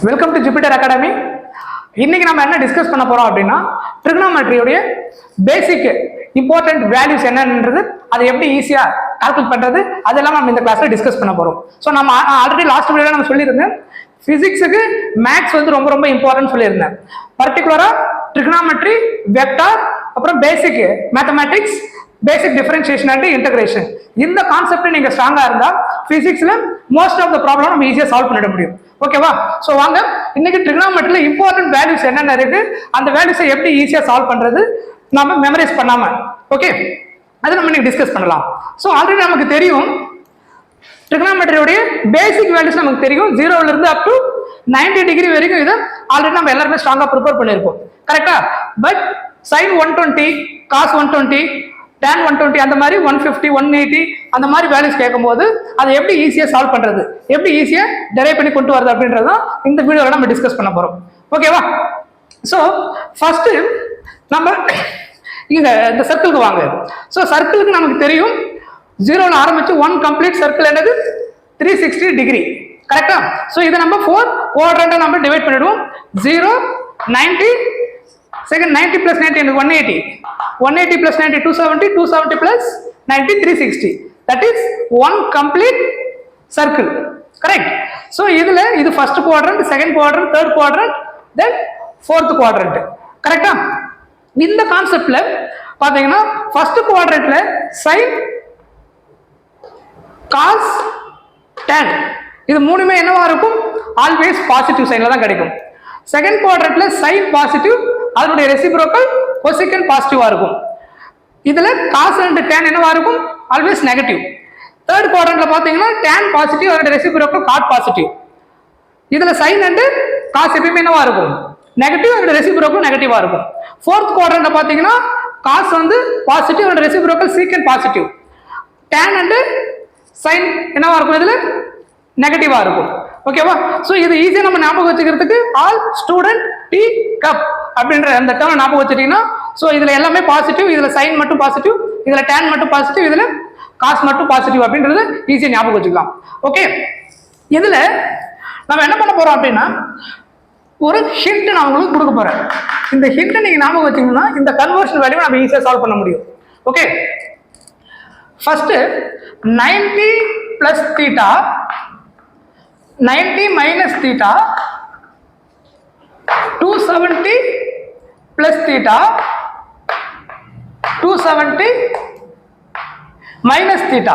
Welcome to Jupiter academy. இன்னைக்கு நம்ம என்ன டிஸ்கஸ் பண்ண போறோம் அப்படின்னா ட்ரிகனோமெட்ரியோட பேசிக் இம்பார்ட்டன்ட் வேல்யூஸ் என்னன்றது, அதை எப்படி ஈஸியா கால்குலேட் பண்றது, அதெல்லாம் நம்ம இந்த கிளாஸ்ல டிஸ்கஸ் பண்ண போறோம். ஸோ நம்ம ஆல்ரெடி லாஸ்ட் வீடியோல நம்ம சொல்லியிருந்தேன், பிசிக்ஸுக்கு மேத்ஸ் வந்து ரொம்ப ரொம்ப இம்பார்ட்டன்ட் சொல்லியிருந்தேன். பர்டிகுலரா ட்ரிகனோமெட்ரி, வெக்டார், அப்புறம் basic mathematics, basic differentiation and integration, இந்த கான்செப்ட் நீங்க ஸ்ட்ராங்கா இருந்தா பிசிக்ஸ்ல மோஸ்ட் ஆஃப் த ப்ராப்ளம் நம்ம ஈஸியா சால்வ் பண்ணிட முடியும். ஓகேவா? சோ வாங்க இன்னைக்கு ட்ரிகனோமெட்ரியில இம்பார்ட்டன்ட் வேல்யூஸ் என்னென்ன இருக்கு, அந்த வேல்யூஸை எப்படி ஈஸியா சால்வ் பண்றது நாம மெமரைஸ் பண்ணாம, ஓகே, அதை நம்ம இன்னைக்கு டிஸ்கஸ் பண்ணலாம். சோ ஆல்ரெடி நமக்கு தெரியும் ட்ரிகனோமெட்ரியோட பேசிக் வேல்யூஸ் நமக்கு தெரியும். 0ல இருந்து அப் டு 90 டிகிரி வரைக்கும் இது ஆல்ரெடி நம்ம எல்லாருமே ஸ்ட்ராங்கா ப்ரிப்பேர் பண்ணிருப்போம், கரெக்டா? பட் sin 120, cos 120, tan 120, அந்த மாதிரி 150, 180 அந்த மாதிரி வேல்யூஸ் கேட்கும்போது அதை எப்படி ஈஸியா சால்வ் பண்றது, எப்படி ஈஸியா டெரைவ் பண்ணி கொண்டு வரது அப்படின்றதான் இந்த வீடியோல நம்ம டிஸ்கஸ் பண்ண போறோம். ஓகேவா? சோ ஃபர்ஸ்ட் நம்ம இந்த சர்க்கிளுக்கு வாங்க. சோ சர்க்கிளுக்கு நமக்கு தெரியும் 0ல ஆரம்பிச்சு 1 கம்ப்ளீட் சர்க்கிள் என்னது 360 டிகிரி, கரெக்டா? சோ இதை நம்ம 4 குவாட்ரண்டா நம்ம டிவைட் பண்ணிடுவோம். 0, 90, second 90 plus 90 and 180, 180 plus 90 270, 270 plus 90 360, that is one complete circle, correct? So இதுல இது first quadrant, second quadrant, third quadrant, then fourth quadrant, correct? இந்த கான்செப்ட்ல பாத்தீங்கன்னா first quadrantல sin, cos, tan இது மூணுமே என்னவா இருக்கும், ஆல்வேஸ் பாசிட்டிவ் சைன்ல தான் கிடைக்கும். செகண்ட் குவாட்ரண்ட்ல sin பாசிட்டிவ், அதனுடைய ரெசிப்ரோக்கல் கொசெகண்ட் பாசிட்டிவா இருக்கும். இதுல cos and tan என்னவா இருக்கும், ஆல்வேஸ் நெகட்டிவ். தேர்ட் குவாட்ரண்ட்ல பாத்தீங்கன்னா tan பாசிட்டிவ், அதனுடைய ரெசிப்ரோக்கல் cot பாசிட்டிவ். இதுல sin and cos எப்பவுமே என்னவா இருக்கும், நெகட்டிவ், அதனுடைய ரெசிப்ரோக்கல் நெகட்டிவா இருக்கும். ஃபோர்த் குவாட்ரண்ட்ல பாத்தீங்கன்னா cos வந்து பாசிட்டிவ், அதனுடைய reciprocal secant positive. tan and sin என்னவா இருக்கும், இதுல நெகட்டிவா இருக்கும். ஓகேவா? சோ இது ஈஸியா நம்ம ஞாபகம் வச்சுக்கிறதுக்கு ஆல் ஸ்டூடெண்ட் டி கப் அப்படின்ற அந்த டேர்ம் ஞாபகம் வச்சுட்டீங்கன்னா, சோ இதுல எல்லாமே பாசிட்டிவ், இதுல sin மட்டும் பாசிட்டிவ், இதுல tan மட்டும் பாசிட்டிவ், இதுல cos மட்டும் பாசிட்டிவ் அப்படின்றது ஈஸியா ஞாபகம் வச்சுக்கலாம். ஓகே, இதுல நம்ம என்ன பண்ண போறோம் அப்படின்னா ஒரு ஹிண்ட் நான் உங்களுக்கு கொடுக்க போறேன். இந்த ஹிண்ட் நீங்க ஞாபகம் வச்சீங்கன்னா இந்த கன்வர்ஷன் வேல்யூ நம்ம ஈஸியா சால்வ் பண்ண முடியும். Okay, first 90 plus theta, 90 minus theta, 270 plus theta, 270 minus theta.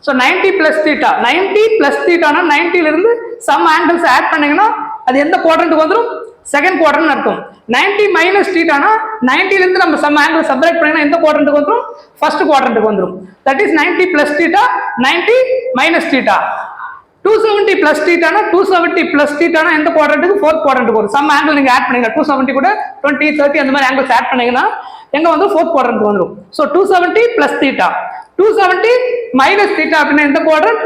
So 90 plus theta, 90 plus theta னா 90ல இருந்து சம் ஆங்கிள்ஸ் ஆட் பண்ணீங்கன்னா அது எந்த குவாட்ரண்ட்க்கு வந்துரும், செகண்ட் குவாட்ரண்ட் அர்த்தம். 90 minus theta னா 90ல இருந்து நம்ம சம் ஆங்கிள் சப்ட்ராக்ட் பண்ணீங்கன்னா எந்த குவாட்ரண்ட்க்கு வந்துரும், ஃபர்ஸ்ட் குவாட்ரண்ட்க்கு வந்துரும். That is 90 plus theta, 90 minus theta. 270 plus theta னா 270 plus theta னா எந்த குவாட்ரண்ட்க்கு, ஃபோர்த் குவாட்ரண்ட்க்கு வரும். சம் ஆங்கிள் நீங்க ஆட் பண்ணீங்க 270 கூட 20 30 அந்த மாதிரி ஆங்கிள்ஸ் ஆட் பண்ணீங்கன்னா எங்க வந்து ஃபோர்த் குவாட்ரண்ட்க்கு வந்துரும். So 270 plus theta, 270 minus theta அப்படினா எந்த குவாட்ரண்ட்,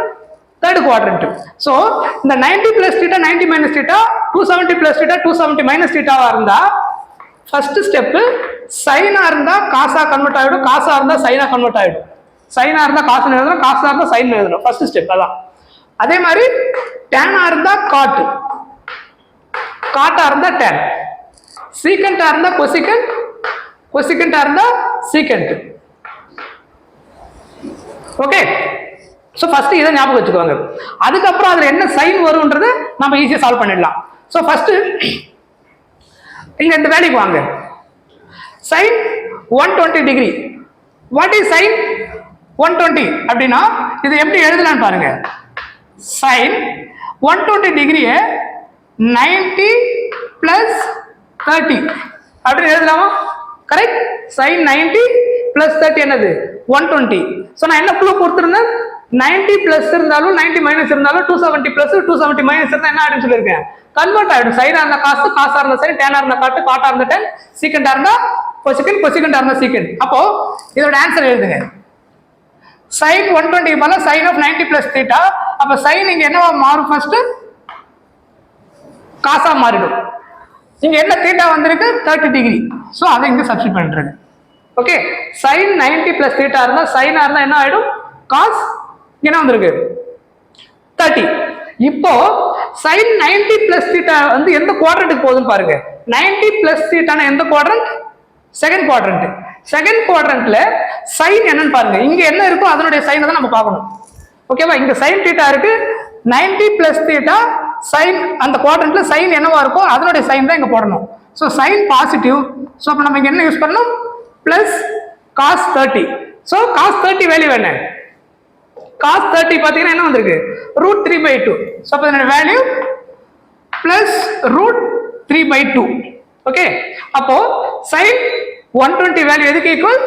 தேர்ட் குவாட்ரண்ட். சோ இந்த 90 plus theta 90 minus theta, 270 plus theta 270 minus theta வா இருந்தா ஃபர்ஸ்ட் ஸ்டெப் சைனா இருந்தா காசா கன்வெர்ட் ஆயிடும், காசா இருந்தா சைனா கன்வெர்ட் ஆயிடும். சைனா இருந்தா காசா எழுதணும், காசா இருந்தா சைன் எழுதணும். ஃபர்ஸ்ட் ஸ்டெப் அதான். அதே மாதிரி டேனா இருந்தா காட், காட்டா இருந்தா டேன், சீக்கண்டா இருந்தா கொசிகண்ட், கொசிகண்டா இருந்தா சீக்கண்ட். ஓகே, சோ ஃபர்ஸ்ட் இதை ஞாபகம் வச்சுக்கோங்க. அதுக்கப்புறம் அதுல என்ன சைன் வரும்ன்றது நம்ம ஈஸியா சால்வ் பண்ணிடலாம். சோ ஃபர்ஸ்ட் இங்க இந்த வேல்யூக்கு வாங்க. sin 120 degree, what is sin 120 அப்படின்னா இது எப்படி எழுதலாம்னு பாருங்க. sin 120 டிகிரியை 90 plus 30 அப்படின்னு எழுதலாமா, கரெக்ட்? sin 90 plus 30 என்னது 120. சோ நான் என்ன க்ளூ கொடுத்திருந்தேன், 90 பிளஸ் இருந்தாலும் 90 மைனஸ் இருந்தாலும் 270 பிளஸ் 270 மைனஸ் இருந்தா என்ன ஆயிடும் சொல்லியிருக்கேன், கன்வெர்ட் ஆயிடும். சைனா இருந்தா காசு, காசா இருந்தா சைன், டேனா இருந்தா காட்டு, காட்டா இருந்தா டேன், சீக்கண்டா இருந்தா கொசிகண்ட், கொசிகண்டா இருந்தா சீக்கண்ட். அப்போ இதோட ஆன்சர் எழுதுங்க. sin 120 மேல sin of 90 plus theta, அப்ப sin இங்க என்னவா மாறும், ஃபர்ஸ்ட் காசா மாறிடும். இங்க என்ன தீட்டா வந்திருக்கு 30 டிகிரி, சோ அதை இங்க சப்ஸ்டிட்யூட் பண்றேன். ஓகே, sin 90 plus theta இருந்தா சைனா இருந்தா என்ன ஆயிடும், cos என்ன வந்திருக்கு 30. இப்போ sin 90 பிளஸ் தீட்டா வந்து எந்த குவாட்ரண்ட்டுக்கு போகுதுன்னு பாருங்க. 90 பிளஸ் தீட்டான எந்த குவாட்ரண்ட்? Second quadrant. செகண்ட் குவாட்ரண்ட்ல sin என்னன்னு பாருங்க. இங்க என்ன இருக்கோ அதனுடைய சைனை தான் நம்ம பார்க்கணும். ஓகேவா? இங்க sin தீட்டா இருக்கு. 90 பிளஸ் தீட்டா sin அந்த குவாட்ரண்ட்ல sin என்னவா இருக்கோ அதனுடைய சைன் தான் இங்க போடணும். So sin positive. ஸோ அப்போ நம்ம இங்க என்ன யூஸ் பண்ணணும்? Plus cos 30. So cos 30 value என்ன? cos 30 பார்த்தீங்கன்னா என்ன வந்திருக்கு? √3/2. ஸோ அப்போ இதனுடைய வேல்யூ பிளஸ் √3/2. ஓகே, அப்போ sin 120 வேல்யூ எதுக்கு equal?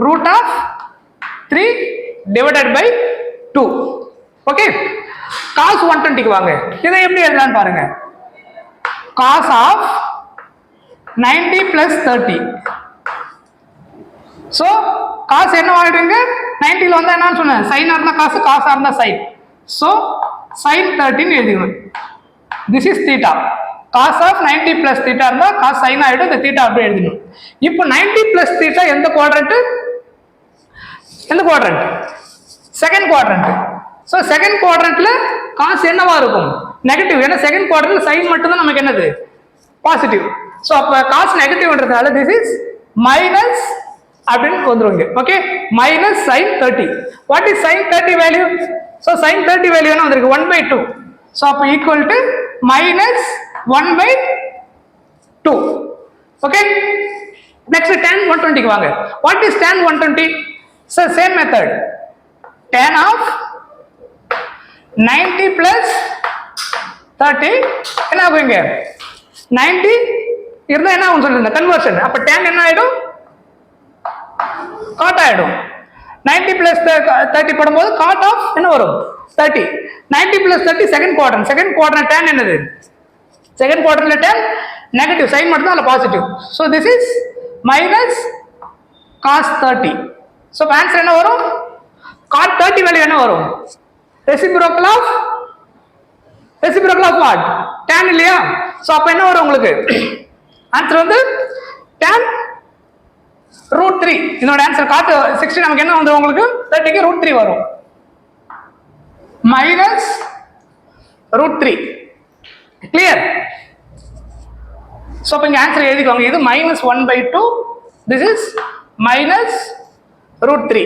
√3 divided by 2. Okay, cos 120க்கு வாங்க. இதை எப்படி எழுதலாம்னு பாருங்க. cos of 90 plus 30. So cos என்ன வாங்கிடுங்க? 90ல வந்தா என்னன்னு சொன்னேன்? sin இருந்தா cos, cos இருந்தா sin. ஸோ sin 30 எழுதிக்கணும். This is theta. cos of 90 plus theta இருந்தா cos sin ஆயிடும். இந்த தீட்டா அப்படியே எழுதணும். இப்போ 90 plus theta எந்த குவாட்ரண்ட்? எந்த quadrant? Second quadrant. So second குவாட்ரண்ட்ல cos என்னவா இருக்கும்? நெகட்டிவ். ஏன்னா செகண்ட் குவாட்ரண்ட்ல sin மட்டும் தான் நமக்கு என்னது? பாசிட்டிவ். ஸோ அப்ப cos நெகட்டிவ்ன்றதால திஸ் இஸ் மைனஸ் அப்படின்னு வந்துருங்க. Okay, minus sin 30. What is sin 30 value? So sin 30 value என்ன வந்திருக்கு? 1/2. ஸோ அப்போ equal to minus 1/2. Okay, next tan 120க்கு வாங்க. What is tan 120? So same method. tan of 90 plus 30 என்ன ஆகுங்க? 90 இருந்தா என்ன ஆகும் சொல்லுங்க? கன்வர்ஷன். அப்ப tan என்ன ஆயிடும்? cot ஆயிடும். 90 plus 30 போடும்போது cot of என்ன வரும்? 30. 90 plus 30 second quadrant. Second quadrant tan என்னது? செகண்ட் குவாட்ரண்ட்ல tan நெகட்டிவ், சைன் மட்டும் தான் positive. So this is minus cos 30. So answer என்ன வரும்? cot 30 வேல்யூ என்ன வரும்? Reciprocal of what? tan இல்லையா? ஸோ அப்ப என்ன வரும் உங்களுக்கு? ஆன்சர் வந்து tan √3. இதோட ஆன்சர் cot 60 நமக்கு என்ன வந்துடும்? உங்களுக்கு 30க்கு √3 வரும். மைனஸ் √3. கிளியர்? ஸோ அப்போ இங்கே ஆன்சர் எழுதிக்கோங்க. இது minus 1/2. This is minus √3.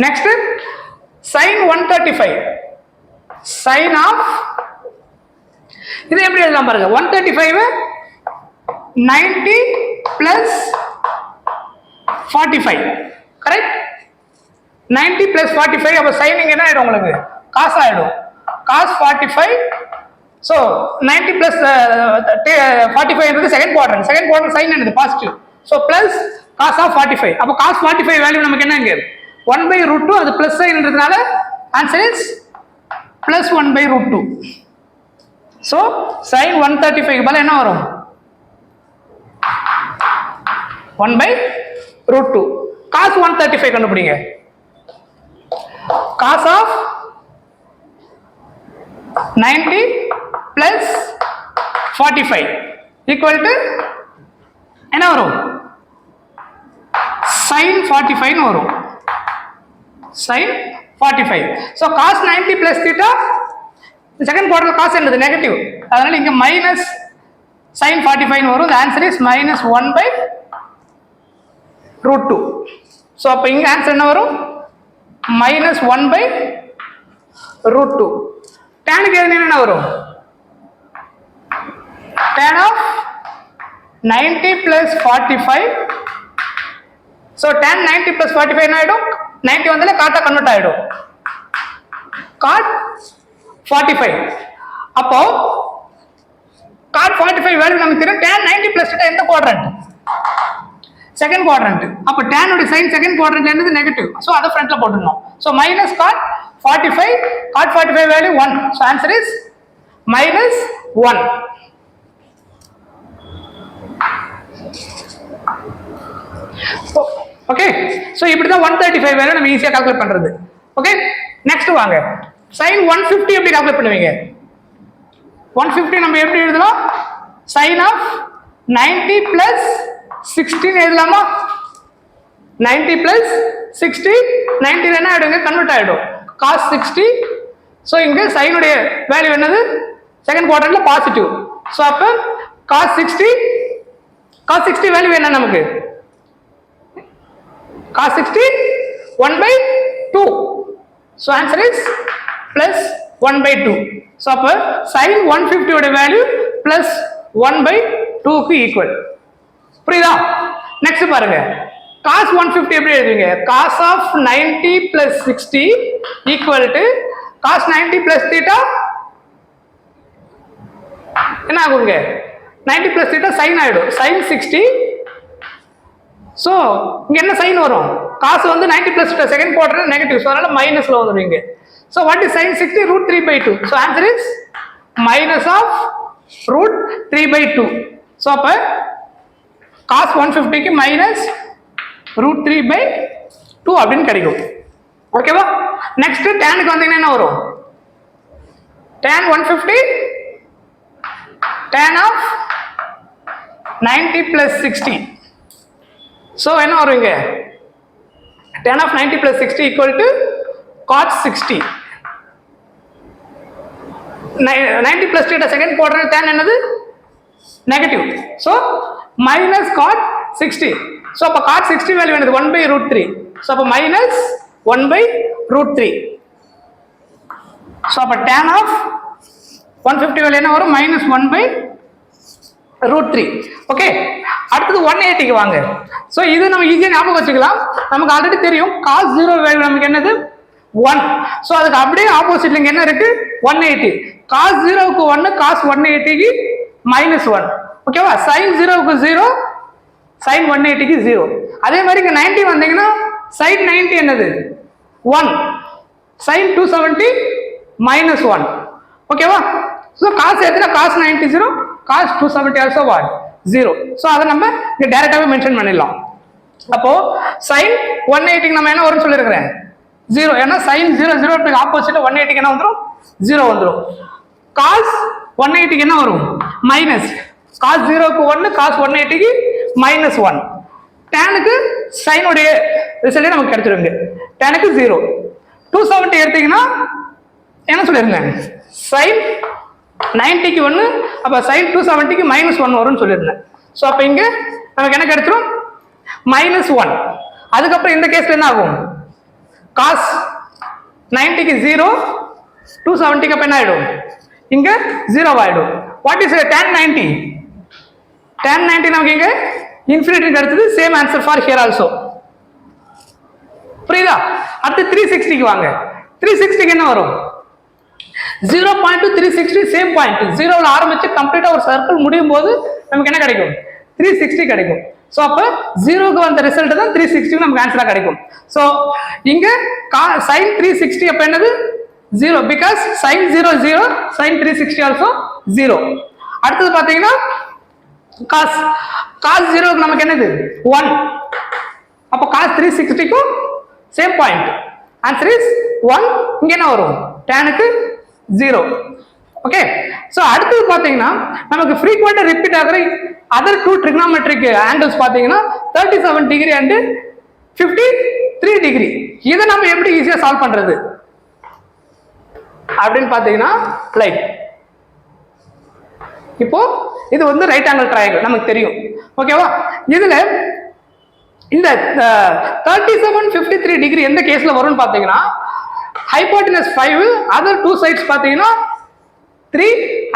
Next sin 135. sin of இது எப்படி எழுதலாம் பாருங்க. 135 90 plus 45. கரெக்ட்? 90 plus 45. அப்போ sin என்ன ஆயிடும் உங்களுக்கு? cos ஆயிடும். cos 45. ஸோ 90 plus 45 என்றது second quadrant. Second quadrant sin என்னது? Positive. So plus cos of 45. அப்போ cos 45 வேல்யூ நமக்கு என்ன? இங்க 1/√2. அது பிளஸ் சைன்ன்றதுனால answer is plus 1/√2. So sin 135 பதில் என்ன வரும்? 1/√2. cos 135 கண்டுபிடிங்க. cos of 90 plus 45 equal to என்ன வரும்? sin 45 வரும். sin 45. so cos 90 plus theta second குவார்டர்ல cos என்னது? நெகட்டிவ். அதனால இங்க மைனஸ் sin 45 வரும். the answer is minus 1/√2. so அப்ப இங்க ஆன்சர் என்ன வரும்? minus 1/√2. tan க்கு என்ன வரும்? tan of 90 plus 45. so tan 90 plus 45 என்ன ஆயிடும்? 90 வந்தாலே காட்டா கன்வெர்ட் ஆயிடும். cot 45. அப்போ cot 45 வேல்யூ நமக்கு தெரியும். tan 90 plus theta எந்த குவாட்ரண்ட்? Second quadrant. அப்போ tan உடைய சைன் செகண்ட் குவாட்ரண்ட்ல என்னது? நெகட்டிவ். சோ அத ஃப்ரண்ட்ல போட்டுறணும். So minus cot 45. cot 45 value 1. So answer is minus 1. Okay, so இப்படி தான் 135 வேல்யூ நம்ம ஈஸியா கால்குலேட் பண்றது. ஓகே, நெக்ஸ்ட் வாங்க. sin 150 எப்படி கால்குலேட் பண்ணுவீங்க? 150 நம்ம எப்படி எழுதலாம்? sin of 90 plus 16 எழுதலாமா? 90 plus 60. 90 என்ன ஆயிடுங்க? கன்வெர்ட் ஆயிடும். cos 60. ஸோ இங்க சைனுடைய வேல்யூ என்னது செகண்ட் குவாட்ரண்ட்ல பாசிட்டிவ். ஸோ அப்ப cos 60 வேல்யூ என்ன நமக்கு cos 60 1/2. So answer is plus 1/2. So அப்ப sin 150 ஓட வேல்யூ பிளஸ் 1/2க்கு ஈக்குவல். புரியுதா? நெக்ஸ்ட் பாருங்க cos 150 எப்படி எழுதுவீங்க? cos of 90 plus 60 equal to cos 90 plus theta என்ன ஆகுங்க? 90 plus theta sin ஆயிடும். sin 60. சோ இங்க என்ன sin வரும்? cos வந்து 90 plus theta second quadrant negative, so அதனால மைனஸ்ல வந்துருவீங்க. So what is sin 60? √3/2. So answer is minus of √3/2. So அப்ப cos 150 க்கு minus √3/2 அப்படின்னு கிடைக்கும். ஓகேவா? நெக்ஸ்ட் tan க்கு வந்தீங்கன்னா என்ன வரும்? tan 150 tan of 90 plus 60. So என்ன வரும் இங்க? tan of 90 plus 60 equal to cot 60. 90 plus theta second quadrant tan என்னது? Negative. So minus cot 60. So அப்ப cot 60 வேல்யூ என்னது? 1/√3. So அப்ப minus 1/√3. So அப்ப tan of 150 வேல்யூ என்ன வரும்? minus 1/√3. ஓகே, அடுத்தது 180 க்கு வாங்க. சோ இது நம்ம ஈஸியா ஞாபகம் வச்சுக்கலாம். நமக்கு ஆல்ரெடி தெரியும் cos 0 வேல்யூ நமக்கு என்னது? 1. சோ அதுக்கு அப்படியே ஆப்போசிட்ல இங்க என்ன இருக்கு? 180. cos 0 க்கு 1, cos 180 க்கு -1. ஓகேவா? sin 0 க்கு 0, sin 180 க்கு 0. அதே மாதிரி இங்க 90 வந்தீங்கன்னா sin 90 என்னது? 1. sin 270 -1. ஓகேவா? சோ cos எத்தனை? cos 90 0, cos 270 also what? 0. So அத நம்ம இங்க டைரக்டாவே மென்ஷன் பண்ணிடலாம். அப்போ sin 180 க்கு நம்ம என்ன வரும்னு சொல்லிருக்கேன்? 0. ஏன்னா sin 0 0 க்கு ஆப்போசிட்ல 180 க்கு என்ன வந்துரும்? 0 வந்துரும். cos 180 க்கு என்ன வரும்? மைனஸ். cos 0 க்கு 1, cos 180 க்கு -1. tan க்கு sin உடைய ரிசல்ட் நமக்கு கிடைச்சிருங்க. tan க்கு 0. 270 எடுத்தீங்கன்னா என்ன சொல்லிருந்தேன்? sin 90 க்கு 1, அப்ப sin 270 க்கு -1 வரும்னு சொல்லிருந்தேன். சோ அப்ப இங்க நமக்கு என்ன கிடைச்சிரும்? -1. அதுக்கப்புறம் இந்த கேஸ்ல என்ன ஆகும்? cos 90 க்கு 0, 270 க்கு அப்ப என்ன ஆயிடும்? இங்க 0 ஆயிடும். What is tan 90? tan 90 நமக்கு இங்க இன்ஃபினிட்டி கிடைச்சது. Same answer for here also. புரியுதா? அடுத்து 360 க்கு வாங்க. 360 க்கு என்ன வரும்? 0.2 360 சேம் பாயிண்ட். 0ல ஆரம்பிச்சு கம்ப்ளீட்டா ஒரு சர்க்கிள் முடியும் போது நமக்கு என்ன கிடைக்கும்? 360 கிடைக்கும். சோ அப்ப 0 க்கு வந்த ரிசல்ட் தான் 360 நமக்கு ஆன்சரா கிடைக்கும். சோ இங்க sin 360 அப்ப என்னது? 0, because sin 0 0, sin 360 also 0. அடுத்து பாத்தீங்கன்னா cos 0 க்கு நமக்கு என்னது? 1. அப்ப cos 360 க்கு சேம் பாயிண்ட். Answer is 1. இங்க என்ன வரும்? tan க்கு 0. ஓகே, சோ அடுத்து பாத்தீங்கன்னா நமக்கு frequent ரிப்பீட் ஆகுற அதர் டூ trigonometric angles பாத்தீங்கன்னா 37 டிகிரி and 53 டிகிரி. இதை நம்ம எப்படி ஈஸியா சால்வ் பண்றது அப்படின்னு பாத்தீங்கன்னா லைட். இப்போ இது வந்து ரைட் ஆங்கிள் ட்ரையாங்கிள் நமக்கு தெரியும். ஓகேவா? இதுல இந்த 37 53 டிகிரி எந்த கேஸ்ல வரும்னு பாத்தீங்கன்னா ஹைபோட்டனஸ் 5, அதர் டூ சைட்ஸ் பாத்தீங்கன்னா 3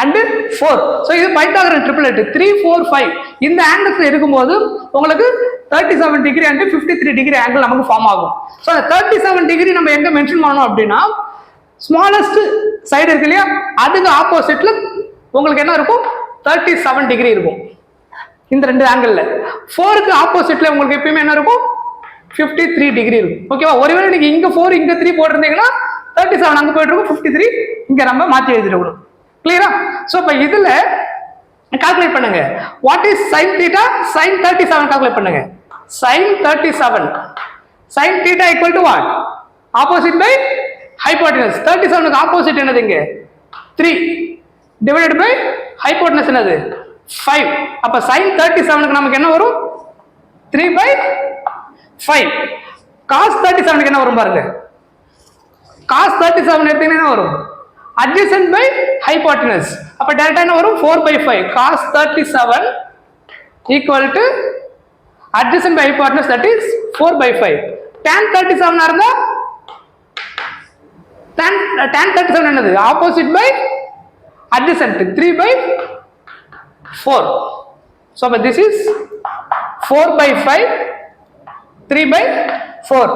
and 4. சோ இது பைத்தாகரன் ட்ரிபிளெட் 3 4 5 இந்த ஆங்கிள்ஸ்ல இருக்கும்போது உங்களுக்கு 37 டிகிரி and 53 டிகிரி ஆங்கிள் நமக்கு ஃபார்ம் ஆகும். சோ அந்த 37 டிகிரி நம்ம எங்க மென்ஷன் பண்ணனும் அப்படின்னா ஸ்மாலஸ்ட் சைடு இருக்கு இல்லையா, அதுக்கு ஆப்போசிட்ல உங்களுக்கு என்ன இருக்கும்? 37 டிகிரி இருக்கும் இந்த ரெண்டு ஆங்கிள்ல. 4 க்கு ஆப்போசிட்ல உங்களுக்கு எப்பவுமே என்ன இருக்கும்? 53 டிகிரி இருக்கும். ஓகேவா? ஒருவேளை நீங்க இங்க 4 இங்க 3 போட்டிருந்தீங்கன்னா 37 அங்க போயிட்டு இருக்கும், 53 இங்க நம்ம மாத்தி எழுதிடணும். கிளியரா? சோ அப்ப இதுல கால்குலேட் பண்ணுங்க. What is sin theta? sin 37 calculate பண்ணுங்க. sin 37 sin theta equal to what? opposite by hypotenuse. 37 க்கு ஆப்போசிட் என்னது? இங்க 3 divided by hypotenuse என்னது? 5. அப்ப sin 37 க்கு நமக்கு என்ன வரும்? 3/5. cos 37 க்கு என்ன வரும் பாருங்க. cos 37 எடுத்தீங்கன்னா என்ன வரும்? adjacent by hypotenuse. அப்ப delta என்ன வரும் 4/5 cos 37 equal to adjacent by hypotenuse, that is 4/5. tan 37 இருந்தா tan 37 என்னது opposite by adjacent 3/4. so but this is 4/5 3/4.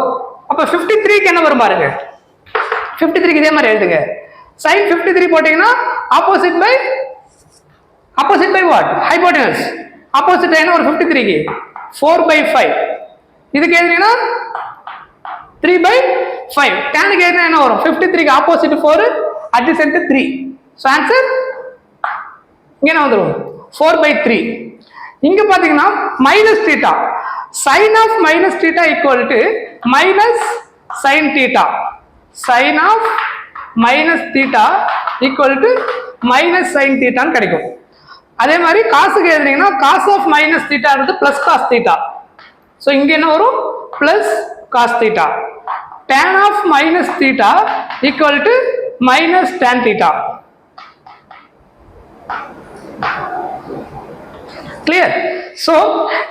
அப்ப 53 க்கு என்ன வரும் பாருங்க, 53 க்கு இதே மாதிரி எழுதுங்க. sin 53 போட்டீங்கன்னா opposite by what, hypotenuse. opposite என்ன ஒரு 53 க்கு 4/5. இதுக்கு எழுதுனீங்கன்னா 3/5. tan க்கு எழுதுனா என்ன வரும், 53 க்கு opposite 4 adjacent 3. so answer இங்க என்ன வந்துரும் 4/3. இங்க பாத்தீங்கன்னா minus theta, sin of minus theta equal to minus sin theta. sin of minus theta equal to minus sin theta ன்னு கிடைக்கும். அதே மாதிரி காசுக்கு எழுதுனீங்கன்னா cos of minus theta இருக்கு plus cos theta. so இங்க என்ன வரும் plus cos theta. tan of minus theta equal to minus tan theta. clear? so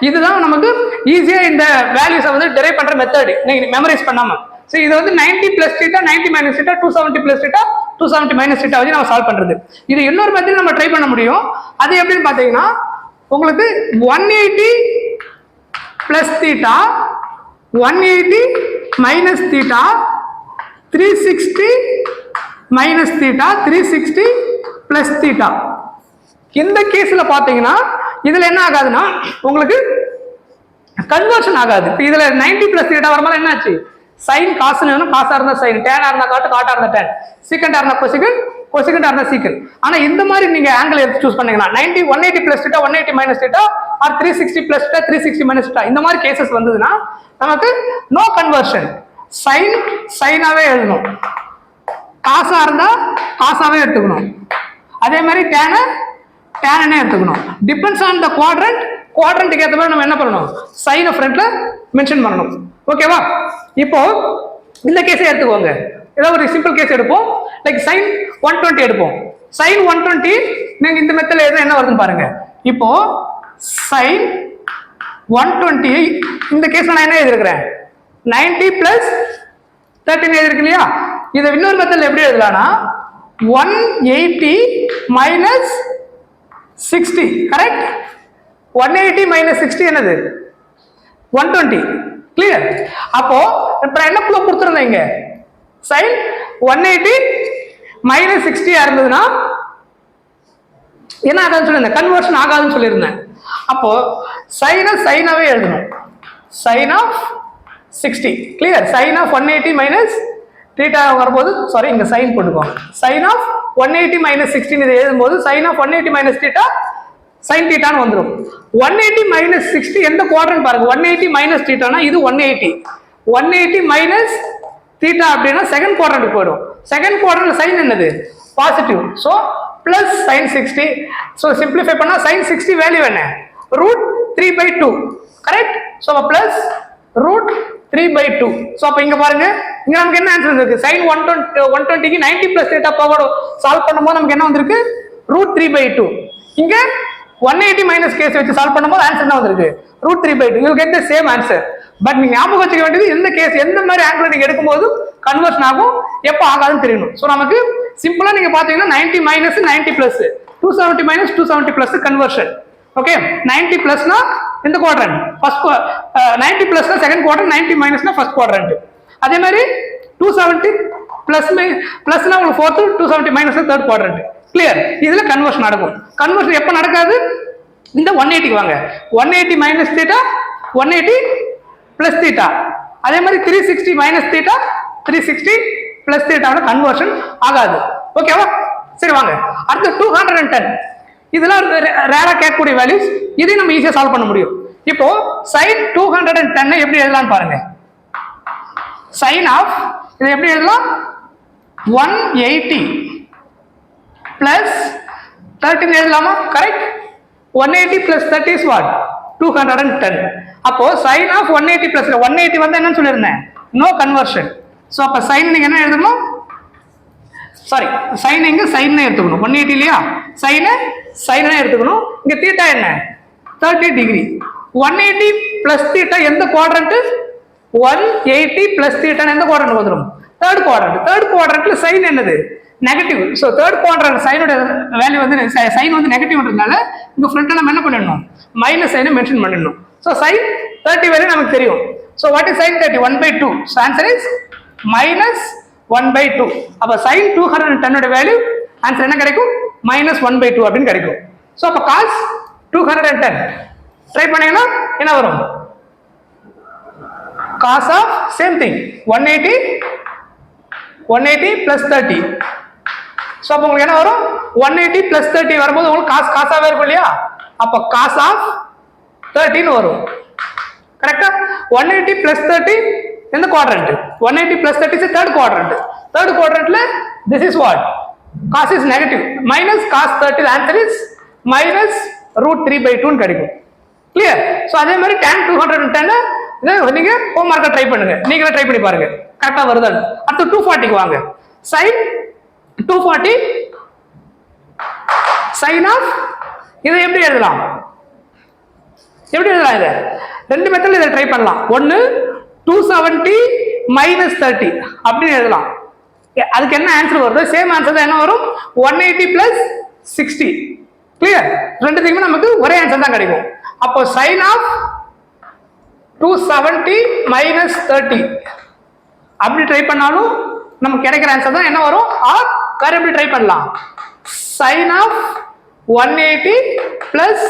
இதுதான் நமக்கு ஈஸியா இந்த வேல்யூஸ் வந்து டெரைவ் பண்ற மெத்தட், நீங்க மெமரைஸ் பண்ணாம. so இது வந்து 90 plus theta 90 minus theta 270 plus theta 270 minus theta வச்சு நம்ம சால்வ் பண்றது. இது இன்னொரு மெத்தட் நம்ம ட்ரை பண்ண முடியும். அது எப்படின்னு பாத்தீங்கன்னா உங்களுக்கு 180 plus theta 180 minus theta 360 minus theta 360 plus theta. இந்த கேஸ்ல பாத்தீங்கன்னா இதுல என்ன ஆகாதுன்னா உங்களுக்கு கன்வர்ஷன் ஆகாது. இதுல 90 plus theta வரும்போது என்ன ஆச்சு, sin cos னு காசா இருந்தா sin, tan இருந்தா காட், காட்டா இருந்தா tan, secant இருந்தா cosecant, cosecant இருந்தா secant. ஆனா இந்த மாதிரி நீங்க ஆங்கிள் எடுத்து சூஸ் பண்ணீங்கன்னா 90 180 plus theta 180 minus theta or 360 plus theta 360 minus theta இந்த மாதிரி கேसेस வந்ததுன்னா நமக்கு நோ கன்வர்ஷன், sin சைனாவே எழுதணும், காசா இருந்தா காசாவே எடுத்துக்கணும், அதே மாதிரி tan tan எடுத்துக்கணும். டிபெண்ட்ஸ் ஆன் த குவாட்ரண்ட், குவாட்ரண்ட்க்கு ஏற்ற மாதிரி நம்ம என்ன பண்ணணும், சைனை ஃப்ரண்ட்ல மென்ஷன் பண்ணணும். ஓகேவா? இப்போ இந்த கேஸை எடுத்துக்கோங்க, ஏதாவது ஒரு சிம்பிள் கேஸ் எடுப்போம், லைக் sin 120 எடுப்போம். sin 120 நீங்க இந்த மெத்தட்ல எழுதுனா என்ன வருதுன்னு பாருங்க. இப்போ sin 120 இந்த கேஸ்ல நான் என்ன எழுதிருக்கிறேன், 90 plus 13 எழுதிருக்கு இல்லையா? இதை இன்னொரு மெத்தட்ல எப்படி எழுதலாம்னா 180 minus 60, கரெக்ட்? 180 minus 60 என்னது 120. கிளியர்? அப்போ இப்ப என்ன ப்ளூ கொடுத்துருந்தீங்க, sin 180 minus 60 இருந்ததுன்னா என்ன ஆகாதுன்னு சொல்லியிருந்தேன், கன்வர்ஷன் ஆகாதுன்னு சொல்லியிருந்தேன். அப்போ சைனாவே எழுதணும், sin of 60. Clear? sin of 180 minus theta வரும்போது, சாரி இங்க sin போட்டுக்கோங்க, sin of 180 minus 16 இதை எழுதும்போது sin of 180 minus theta sin theta ன்னு வந்துரும். 180 minus 60 எந்த குவாட்ரண்ட் பாருங்க, 180 minus theta னா இது 180, 180 minus theta அப்படின்னா செகண்ட் குவாட்ரண்ட் போயிடும். செகண்ட் குவாட்ரண்ட் sin என்னது positive, so plus sin 60. So simplify பண்ணா sin 60 வேல்யூ என்ன, √3/2, கரெக்ட்? So plus √3/2. சோ அப்ப இங்க பாருங்க, இங்க நமக்கு என்ன ஆன்சர் வந்திருக்கு, sin 120 க்கு 90 plus theta பவர் சால்வ் பண்ணும்போது நமக்கு என்ன வந்திருக்கு, √3/2. இங்க 180 மைனஸ் கேஸ் வச்சு சால்வ் பண்ணும்போது ஆன்சர் என்ன வந்திருக்கு, √3/2. You will get the same answer. But நீங்க ஞாபகம் வச்சுக்க வேண்டியது எந்த கேஸ் எந்த மாதிரி ஆங்கிள் நீங்க எடுக்கும்போது கன்வர்ஷன் ஆகும், எப்போ ஆகாதுன்னு தெரியணும். சோ நமக்கு சிம்பிளா நீங்க பாத்தீங்கன்னா 90 minus 90 plus 270 minus 270 plus conversion. Okay, 90 பிளஸ்னா இந்த குவாட்ரண்ட் ஃபர்ஸ்ட், 90 பிளஸ்னா செகண்ட் குவாட்ரண்ட், 90 மைனஸ்னா ஃபர்ஸ்ட் குவாட்ரண்ட். அதே மாதிரி 270 பிளஸ்னா உங்களுக்கு ஃபோர்த், 270 மைனஸ்னா தேர்ட் குவாட்ரண்ட். கிளியர்? இதுல கன்வர்ஷன் நடக்கும். கன்வர்ஷன் எப்ப நடக்காது, இந்த 180க்கு வாங்க, 180 மைனஸ் தீட்டா 180 பிளஸ் தீட்டா, அதே மாதிரி 360 மைனஸ் தீட்டா 360 பிளஸ் தீட்டாவோட கன்வர்ஷன் ஆகாது. ஓகேவா? சரி வாங்க அடுத்து 210. இதெல்லாம் ரேரா கேட்கக்கூடிய வேல்யூஸ், இதையும் நம்ம ஈஸியா சால்வ் பண்ண முடியும். இப்போ sin 210 எப்படி எழுதலாம்னு பாருங்க. sin ஆஃப் இதை எப்படி எழுதலாம், 180 பிளஸ் 13 எழுதலாமா, கரெக்ட்? 180 plus 30 is what, 210. அப்போ sin ஆஃப் 180 பிளஸ் 180 வந்து என்னன்னு சொல்லியிருந்தேன், நோ கன்வர்ஷன். சோ அப்ப sin நீங்க என்ன எழுதணும், சாரி சைன் எங்க சைன் எடுத்துக்கணும் 180 இல்லையா சைனை எடுத்துக்கணும். இங்க தீட்டா என்ன 30 டிகிரி. 180 பிளஸ் தீட்டா எந்த குவாட்ரண்ட் 180 பிளஸ் தீட்டா எந்த குவாட்ரண்ட் வந்துடும் தேர்ட் குவாட்ரண்ட்ல சைன் என்னது நெகட்டிவ். ஸோ தேர்ட் குவாட்ரண்ட் சைனோட வேல்யூ வந்து சைன் வந்து நெகட்டிவ்ன்றதுனால இங்க ஃப்ரண்ட்ல நம்ம என்ன பண்ணிடணும் மைனஸ் சைனை மென்ஷன் பண்ணிடணும். ஸோ சைன் 30 வேல்யூ நமக்கு தெரியும். So what is sine 30 1/2. So answer is minus 1/2. அப்போ சைன் 210 வேல்யூ ஆன்சர் என்ன கிடைக்கும் மைனஸ் 1/2 அப்படின்னு கிடைக்கும். ஸோ அப்போ காஸ் 210 ட்ரை பண்ணீங்கன்னா என்ன வரும் cos of same thing 180 plus 30. So அப்போ உங்களுக்கு என்ன வரும் 180 பிளஸ் 30 வரும்போது உங்களுக்கு காசாவே இருக்கும் இல்லையா. அப்போ காஸ் ஆஃப் 30 வரும். கரெக்டா 180 பிளஸ் 30 எந்த குவாட்ரண்ட் 180 பிளஸ் 30 இஸ் தேர்ட் குவாட்ரண்ட்ல this is what cos is negative minus cos 30 answer is minus √3/2 கிடைக்கும். கிளியர். ஸோ அதே மாதிரி tan 210 நீங்க ஹோம் மார்க்கை ட்ரை பண்ணுங்க. நீங்களே ட்ரை பண்ணி பாருங்க கரெக்டா வருதான்னு. அடுத்து 240க்கு வாங்க. sin 240 sin ஆஃப் இதை எப்படி எழுதலாம் இதை ரெண்டு மெத்தட்ல இதை ட்ரை பண்ணலாம். ஒன்னு 270 மைனஸ் 30 அப்படின்னு எழுதலாம். அதுக்கு என்ன ஆன்சர் வருது சேம் ஆன்சர் தான் என்ன வரும் 180 பிளஸ் 60. கிளியர். ரெண்டுத்துக்குமே நமக்கு ஒரே ஆன்சர் தான் கிடைக்கும். அப்போ sin ஆஃப் 270 மைனஸ் 30 அப்படி ட்ரை பண்ணாலும் நமக்கு கிடைக்கிற ஆன்சர் தான் என்ன வரும். ஆர் வேற எப்படி ட்ரை பண்ணலாம் sin of 180 plus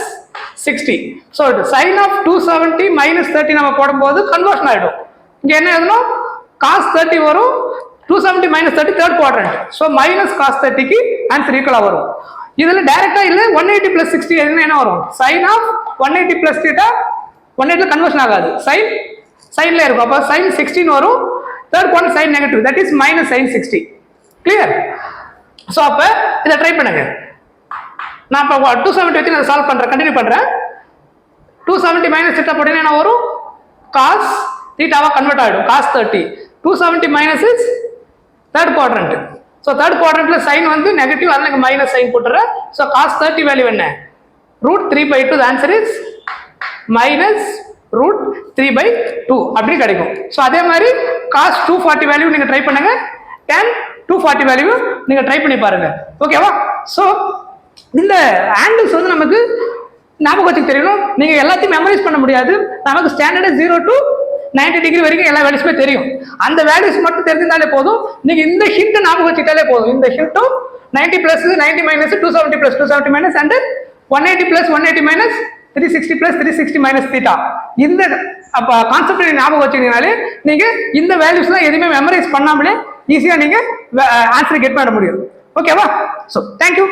60. So sin of 270 minus 30 நம்ம போடும்போது கன்வர்ஷன் ஆகிடும். இங்கே என்ன எழுதணும் காஸ் 30 வரும் 270 minus 30 third quadrant. So minus cos 30க்கு ஆன்சர் ஈக்குவலாக வரும். இதில் டைரக்டா இல்லை 180 பிளஸ் 60 என்ன வரும் sin of 180 plus theta 180 conversion ஆகாது சைன்ல இருக்கும். அப்போ sin 16 வரும். Third quadrant sine negative that is minus sin 60. Clear. So அப்போ இதை ட்ரை பண்ணுங்க. நான் இப்போ 270 வச்சு நான் சால்வ் பண்றேன் கண்டினியூ பண்றேன். 270 மைனஸ் தீட்டா போட்டீங்கன்னா என்ன வரும் காஸ் தீட்டாவா கன்வெர்ட் ஆகிடும் cos 30. 270 minus is third quadrant. So third குவாட்ரண்ட்ல சைன் வந்து நெகட்டிவ் அதனால மைனஸ் சைன் போட்டுறேன். ஸோ காஸ் 30 வேல்யூ என்ன √3/2 ஆன்சர் இஸ் மைனஸ் √3/2 அப்படி கிடைக்கும். ஸோ அதே மாதிரி காஸ் 240 வேல்யூ நீங்க ட்ரை பண்ணுங்க. tan 240 வேல்யூ நீங்க ட்ரை பண்ணி பாருங்க. ஓகேவா. ஸோ இந்த ஆங்கிள்ஸ் வந்து நமக்கு ஞாபகம் வச்சுக்க தெரியணும். நீங்க எல்லாத்தையும் மெமரைஸ் பண்ண முடியாது. நமக்கு ஸ்டாண்டர்டா 0 to 90 டிகிரி வரைக்கும் எல்லா வேல்யூஸுமே தெரியும். அந்த வேல்யூஸ் மட்டும் தெரிஞ்சிருந்தாலே போதும். நீங்க இந்த ஹிண்ட் ஞாபகம் வச்சுக்கிட்டாலே போதும். இந்த ஹிண்ட்டும் 90 plus 90 minus 270 plus 270 minus and 180 plus 180 minus 360 plus 360 minus theta இந்த கான்செப்ட் ஞாபகம் வச்சுக்கினாலே நீங்க இந்த வேல்யூஸ்லாம் எதுவுமே மெமரைஸ் பண்ணாமலே ஈஸியா நீங்க ஆன்சர் கெட் பண்ண முடியும். ஓகேவா. So thank you.